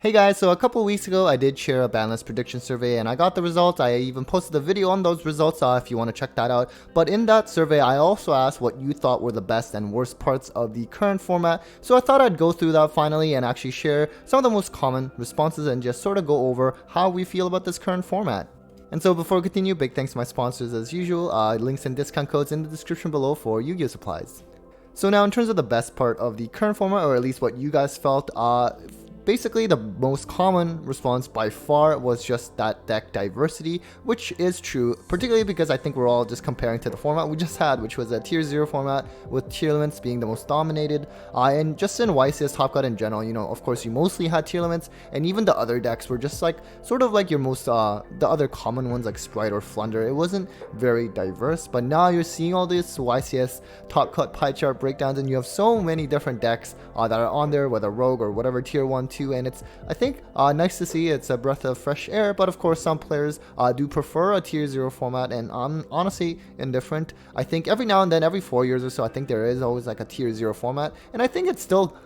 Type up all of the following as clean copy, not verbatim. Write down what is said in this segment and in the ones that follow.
Hey guys, so a couple weeks ago I did share a ban list prediction survey and I got the results. I even posted a video on those results if you want to check that out. But in that survey I also asked what you thought were the best and worst parts of the current format. So I thought I'd go through that finally and actually share some of the most common responses and just sort of go over how we feel about this current format. And so before we continue, big thanks to my sponsors as usual. Links and discount codes in the description below for Yu-Gi-Oh supplies. So now in terms of the best part of the current format, or at least what you guys felt, basically the most common response by far was just that deck diversity, which is true, particularly because I think we're all just comparing to the format we just had, which was a tier 0 format with tier limits being the most dominated. And just in YCS Top Cut in general, of course you mostly had tier limits, and even the other decks were just like sort of like your most the other common ones like Sprite or Flunder. It wasn't very diverse, but now you're seeing all this YCS Top Cut pie chart breakdowns, and you have so many different decks that are on there, whether Rogue or whatever tier 1, 2, and it's, I think, nice to see. It's a breath of fresh air, but of course some players do prefer a tier 0 format, and I'm honestly indifferent. I think every now and then, every 4 years or so, I think there is always like a tier 0 format, and I think it's still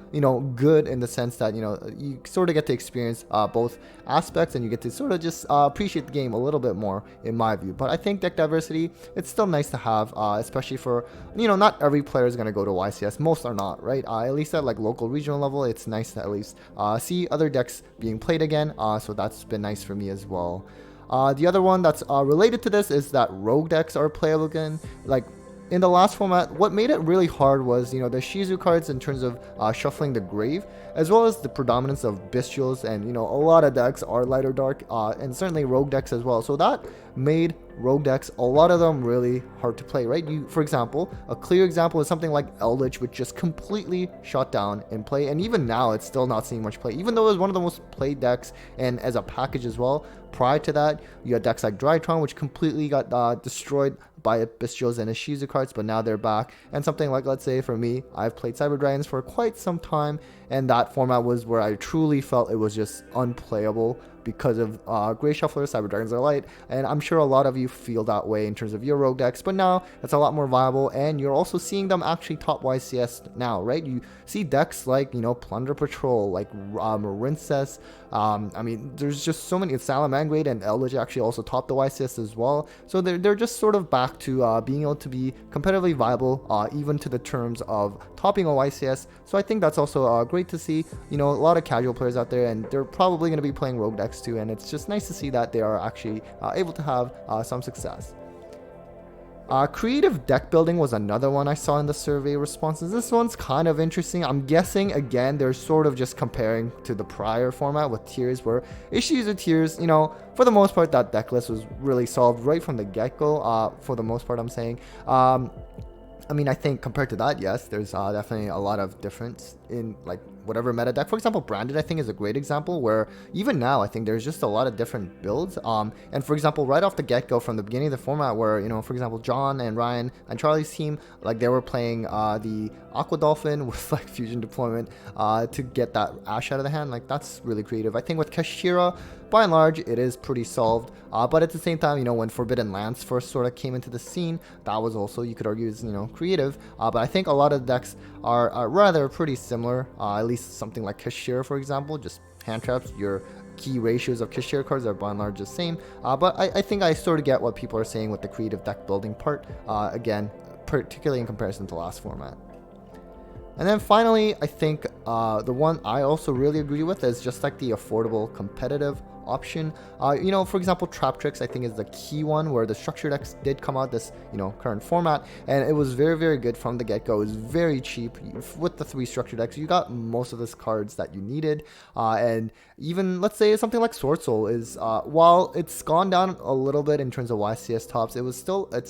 good in the sense that you sort of get to experience both aspects, and you get to sort of just appreciate the game a little bit more, in my view. But I think deck diversity, it's still nice to have, especially for not every player is going to go to YCS. Most are not, right? At least at like local regional level, it's nice to at least see other decks being played again, so that's been nice for me as well. The other one that's related to this is that rogue decks are playable again. Like in the last format, what made it really hard was the Shizu cards in terms of shuffling the grave, as well as the predominance of bestials, and a lot of decks are light or dark, and certainly rogue decks as well. So that made rogue decks, a lot of them, really hard to play, right? For example, a clear example is something like Eldritch, which just completely shut down in play, and even now it's still not seeing much play, even though it was one of the most played decks and as a package as well. Prior to that, you had decks like Drytron, which completely got destroyed by Bestials and Ishizu cards, but now they're back. And something like, let's say for me, I've played Cyber Dragons for quite some time, and that format was where I truly felt it was just unplayable because of Grey Shuffler. Cyber Dragons are light, and I'm sure a lot of you feel that way in terms of your rogue decks, but now it's a lot more viable, and you're also seeing them actually top YCS now, right? You see decks like Plunder Patrol, like Marincess. I mean, there's just so many. Salamangreat and Eldritch actually also top the YCS as well, so they're just sort of back to being able to be competitively viable, even to the terms of topping a YCS. So I think that's also great to see. A lot of casual players out there, and they're probably going to be playing rogue decks too, and it's just nice to see that they are actually able to have some success. Creative deck building was another one I saw in the survey responses. This one's kind of interesting. I'm guessing, again, they're sort of just comparing to the prior format with tiers, where Ishizu tiers, for the most part, that deck list was really solved right from the get-go, for the most part, I'm saying. I mean, I think compared to that, yes, there's definitely a lot of difference in like whatever meta deck. For example, Branded, I think, is a great example where even now I think there's just a lot of different builds. And for example, right off the get-go from the beginning of the format, where for example, John and Ryan and Charlie's team, like they were playing the Aqua Dolphin with like fusion deployment to get that Ash out of the hand. Like that's really creative. I think with Kashira, by and large, it is pretty solved. But at the same time, when Forbidden Lance first sort of came into the scene, that was also, you could argue, is creative. But I think a lot of decks are rather pretty similar. At least something like Kashira, for example, just hand traps. Your key ratios of Kashira cards are by and large the same. But I think I sort of get what people are saying with the creative deck building part. Again, particularly in comparison to last format. And then finally, I think the one I also really agree with is just like the affordable competitive option. For example, Trap Tricks, I think, is the key one, where the structure decks did come out this current format, and it was very, very good from the get-go. It was very cheap. With the 3 structure decks, you got most of the cards that you needed, and even, let's say, something like Sword Soul is, while it's gone down a little bit in terms of YCS tops, it's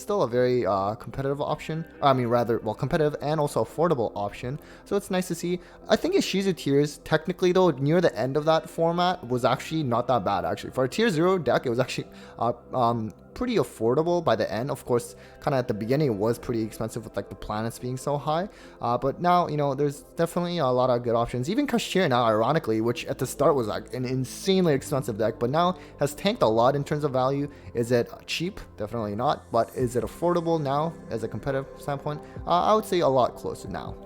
still a very competitive option. I mean, rather, well, competitive and also affordable option. So it's nice to see. I think Ishizu tiers, technically though, near the end of that format was actually not that bad. Actually, for a tier 0 deck, it was actually pretty affordable by the end. Of course, kind of at the beginning, it was pretty expensive with like the planets being so high. But now, there's definitely a lot of good options. Even Kashir now, ironically, which at the start was like an insanely expensive deck, but now has tanked a lot in terms of value. Is it cheap? Definitely not. But is it affordable now as a competitive standpoint? I would say a lot closer now.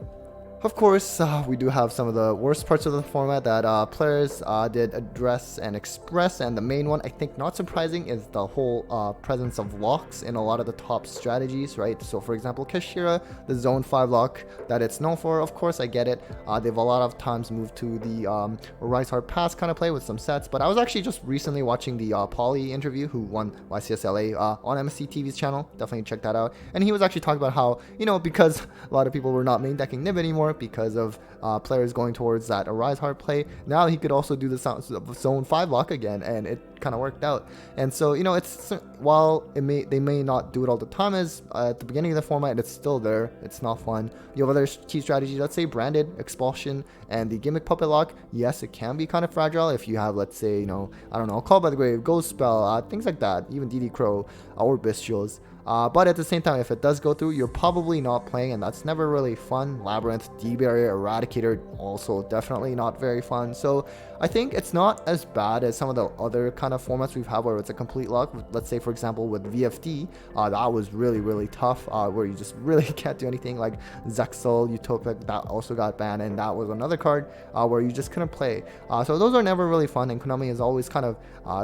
Of course, we do have some of the worst parts of the format that players did address and express, and the main one, I think not surprising, is the whole presence of locks in a lot of the top strategies, right? So for example, Kashira, the zone 5 lock that it's known for, of course I get it. They've a lot of times moved to the Rise Hard Pass kind of play with some sets, but I was actually just recently watching the Poly interview, who won YCSLA on MSC TV's channel. Definitely check that out. And he was actually talking about how, because a lot of people were not main decking Nib anymore, because of players going towards that Arise Hard play. Now he could also do the zone 5 lock again, and it kind of worked out. And so it's, while they may not do it all the time, as at the beginning of the format, it's still there. It's not fun. You have other key strategies, let's say Branded, Expulsion, and the Gimmick Puppet lock. Yes, it can be kind of fragile if you have, let's say, I don't know, Call by the Grave, Ghost Spell, things like that, even DD Crow or Bestials. But at the same time, if it does go through, you're probably not playing, and that's never really fun. Labyrinth, D-Barrier, Eradicator, also definitely not very fun. So I think it's not as bad as some of the other kind of formats we've had where it's a complete lock. Let's say, for example, with VFD, that was really, really tough, where you just really can't do anything. Like Zexal, Utopia, that also got banned, and that was another card where you just couldn't play. So those are never really fun, and Konami has always kind of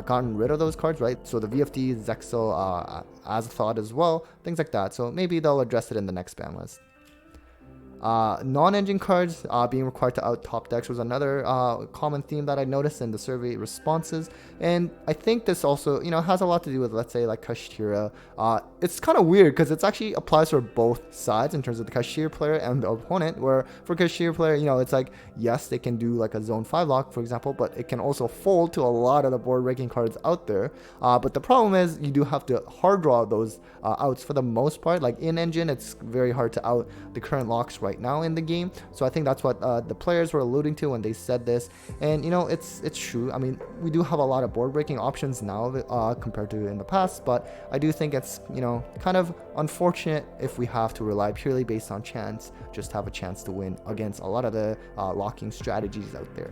gotten rid of those cards, right? So the VFD, Zexal, Azathoth as well, things like that. So maybe they'll address it in the next ban list. Non-engine cards being required to out top decks was another common theme that I noticed in the survey responses, and I think this also has a lot to do with, let's say, like Kashtira. It's kind of weird because it actually applies for both sides in terms of the Kashtira player and the opponent, where for Kashtira player, it's like, yes, they can do like a zone 5 lock, for example, but it can also fold to a lot of the board breaking cards out there. But the problem is you do have to hard draw those outs for the most part. Like in engine, it's very hard to out the current locks right now in the game. So I think that's what the players were alluding to when they said this, and it's true. I mean, we do have a lot of board breaking options now compared to in the past, but I do think it's kind of unfortunate if we have to rely purely based on chance just to have a chance to win against a lot of the locking strategies out there.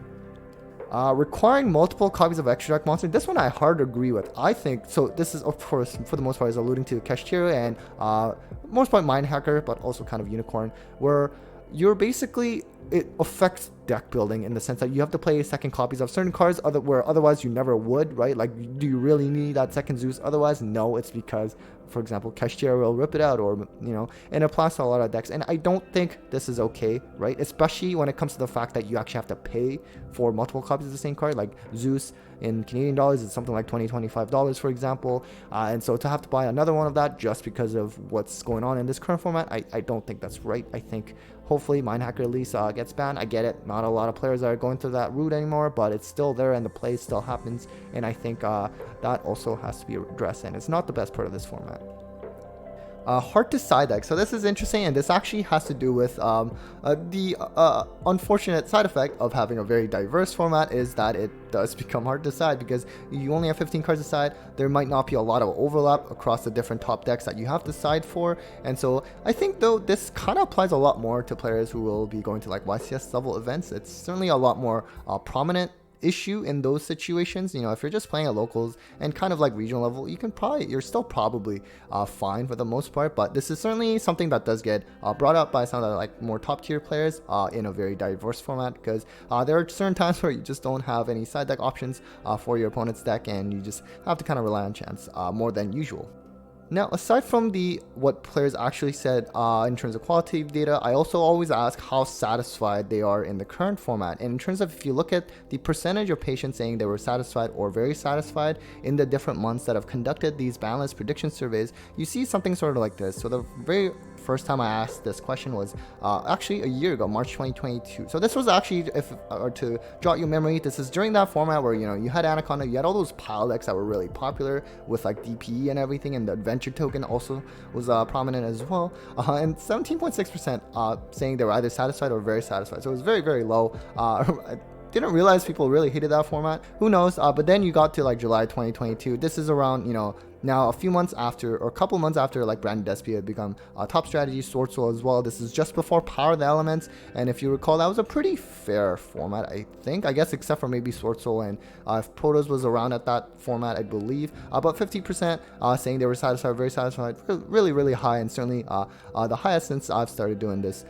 Requiring multiple copies of Extra Deck Monster, this one I hard agree with. I think, so this is, of course, for the most part, is alluding to Kashtira and most part Mind Hacker, but also kind of Unicorn, where you're basically, it affects deck building in the sense that you have to play second copies of certain cards where otherwise you never would, right? Like, do you really need that second Zeus otherwise? No, it's because, for example, Kashtira will rip it out, or and it applies to a lot of decks, and I don't think this is okay, right? Especially when it comes to the fact that you actually have to pay for multiple copies of the same card. Like Zeus in Canadian dollars is something like $25, for example, and so to have to buy another one of that just because of what's going on in this current format, I don't think that's right. I think hopefully Mind Hacker at least gets banned. I get it, not a lot of players are going through that route anymore, but it's still there and the play still happens, and I think that also has to be addressed, and it's not the best part of this format. Hard to side deck. So this is interesting, and this actually has to do with the unfortunate side effect of having a very diverse format, is that it does become hard to side because you only have 15 cards to side. There might not be a lot of overlap across the different top decks that you have to side for, and so I think though this kind of applies a lot more to players who will be going to like YCS level events. It's certainly a lot more prominent issue in those situations. If you're just playing at locals and kind of like regional level, you're still probably fine for the most part, but this is certainly something that does get brought up by some of the like more top tier players in a very diverse format, because there are certain times where you just don't have any side deck options for your opponent's deck, and you just have to kind of rely on chance more than usual. Now, aside from what players actually said in terms of qualitative data, I also always ask how satisfied they are in the current format. And in terms of, if you look at the percentage of patients saying they were satisfied or very satisfied in the different months that have conducted these balance prediction surveys, you see something sort of like this. So the very first time I asked this question was actually a year ago, March 2022. So this was actually, to jot your memory, this is during that format where you had Anaconda, you had all those pile decks that were really popular with like DPE and everything, and the adventure token also was prominent as well, and 17.6% saying they were either satisfied or very satisfied. So it was very, very low. I didn't realize people really hated that format. Who knows? But then you got to like July 2022. This is around Now, a few months after, or a couple months after, like Branded SP had become top strategy, Sword Soul as well. This is just before Power of the Elements, and if you recall, that was a pretty fair format, I think. I guess except for maybe Sword Soul, and if Protoss was around at that format, I believe. About 50% saying they were satisfied, very satisfied, really, really high, and certainly the highest since I've started doing this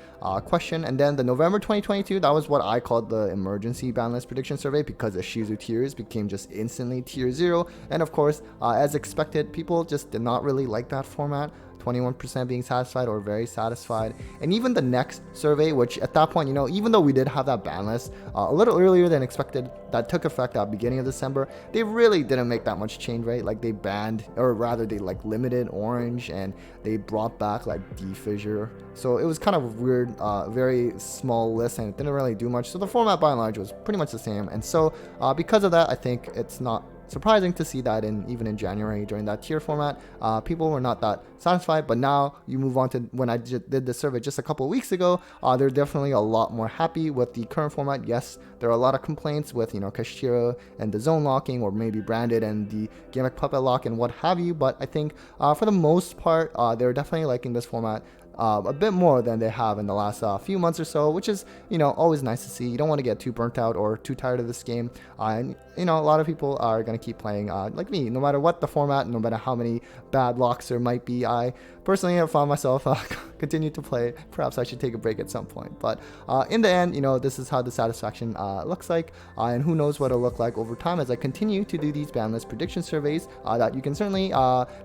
question. And then the November 2022, that was what I called the emergency ban list prediction survey, because the Shizu tiers became just instantly tier 0, and of course, as expected, people just did not really like that format. 21% being satisfied or very satisfied. And even the next survey, which at that point, even though we did have that ban list a little earlier than expected, that took effect at the beginning of December, they really didn't make that much change, right? Like they banned, or rather they like limited orange, and they brought back like defissure. So it was kind of weird, very small list, and it didn't really do much. So the format by and large was pretty much the same. And so because of that, I think it's not surprising to see that even in January during that tier format, people were not that satisfied. But now you move on to when I did the survey just a couple of weeks ago, they're definitely a lot more happy with the current format. Yes, there are a lot of complaints with Kashira and the zone locking, or maybe Branded and the Gimmick Puppet lock and what have you. But I think for the most part, they're definitely liking this format a bit more than they have in the last few months or so, which is always nice to see. You don't want to get too burnt out or too tired of this game, and a lot of people are going to keep playing like me, no matter what the format, no matter how many bad locks there might be. I personally have found myself continue to play. Perhaps I should take a break at some point, but in the end, this is how the satisfaction looks like, and who knows what it'll look like over time as I continue to do these ban list prediction surveys that you can certainly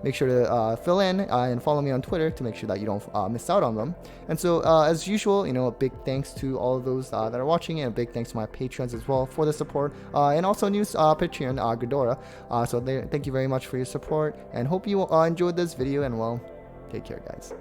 make sure to fill in and follow me on Twitter to make sure that you don't miss out on them. And so as usual, a big thanks to all of those that are watching, and a big thanks to my patrons as well for the support, and also new Patreon Ghidorah. So thank you very much for your support, and hope you enjoyed this video, and well, take care guys.